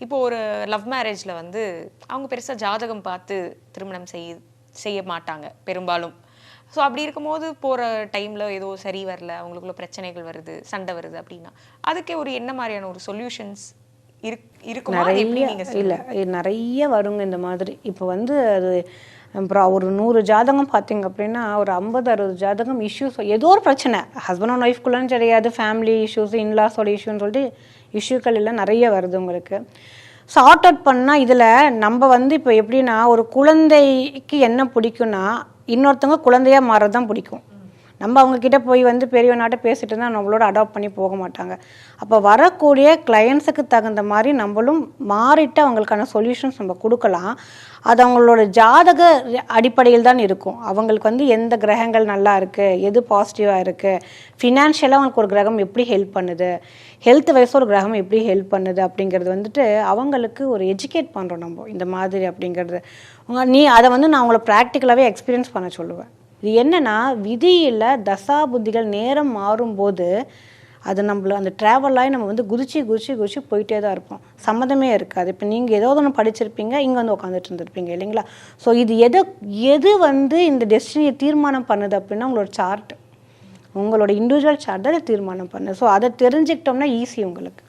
இப்போ ஒரு லவ் மேரேஜில் வந்து அவங்க பெருசாக ஜாதகம் பார்த்து திருமணம் செய்ய மாட்டாங்க பெரும்பாலும். ஸோ அப்படி இருக்கும்போது போகிற டைமில் ஏதோ சரி வரல, அவங்களுக்குள்ள பிரச்சனைகள் வருது, சண்டை வருது அப்படின்னா அதுக்கே ஒரு என்ன மாதிரியான ஒரு சொல்யூஷன்ஸ் இருக்குமா? இல்லை, நிறைய வருங்க இந்த மாதிரி. இப்போ வந்து அது அப்புறம் ஒரு 100 ஜாதகம் பார்த்தீங்க அப்படின்னா ஒரு 50-60 ஜாதகம் இஷ்யூஸ், ஏதோ ஒரு பிரச்சனை, ஹஸ்பண்ட் அண்ட் ஒய்ஃப்குள்ளன்னு கிடையாது, ஃபேமிலி இஷ்யூஸ், இன்லாஸோட இஷ்யூன்னு சொல்லிட்டு இஷ்யூக்கள் எல்லாம் நிறைய வருது உங்களுக்கு. சார்ட் அவுட் பண்ணால் இதில் நம்ம வந்து இப்போ எப்படின்னா ஒரு குழந்தைக்கு என்ன பிடிக்கும்னா இன்னொருத்தவங்க குழந்தையாக மாறுறது தான் பிடிக்கும். நம்ம அவங்கக்கிட்ட போய் வந்து பெரியவனாட்ட பேசிட்டு இருந்தால் நம்மளோட அடாப்ட் பண்ணி போக மாட்டாங்க. அப்போ வரக்கூடிய கிளையண்ட்ஸுக்கு தகுந்த மாதிரி நம்மளும் மாறிட்டு அவங்களுக்கான சொல்யூஷன்ஸ் நம்ம கொடுக்கலாம். அது அவங்களோட ஜாதக அடிப்படையில் தான் இருக்கும். அவங்களுக்கு வந்து எந்த கிரகங்கள் நல்லா இருக்குது, எது பாசிட்டிவாக இருக்குது, ஃபினான்ஷியலாக அவங்களுக்கு ஒரு கிரகம் எப்படி ஹெல்ப் பண்ணுது, ஹெல்த் வைஸ் ஒரு கிரகம் எப்படி ஹெல்ப் பண்ணுது அப்படிங்கிறது வந்துட்டு அவங்களுக்கு ஒரு எஜுகேட் பண்ணுறோம் நம்ம இந்த மாதிரி அப்படிங்கிறது. அதை வந்து நான் அவங்கள ப்ராக்டிக்கலாகவே எக்ஸ்பீரியன்ஸ் பண்ண சொல்லுவேன். இது என்னென்னா விதியில் தசா புத்திகள் நேரம் மாறும்போது அது நம்மள அந்த ட்ராவலாகி நம்ம வந்து குதிச்சு போயிட்டே தான் இருப்போம். சம்மந்தமே இருக்காது. இப்போ நீங்கள் ஏதோ ஒன்று படிச்சிருப்பீங்க, இங்கே வந்து உட்காந்துட்டு இருந்திருப்பீங்க இல்லைங்களா? ஸோ இது எது வந்து இந்த டெஸ்டினியை தீர்மானம் பண்ணுது அப்படின்னா உங்களோட சார்ட், உங்களோட இண்டிவிஜுவல் சார்ட் தான் அதை தீர்மானம் பண்ணுது. ஸோ அதை தெரிஞ்சுக்கிட்டோம்னா ஈஸி உங்களுக்கு.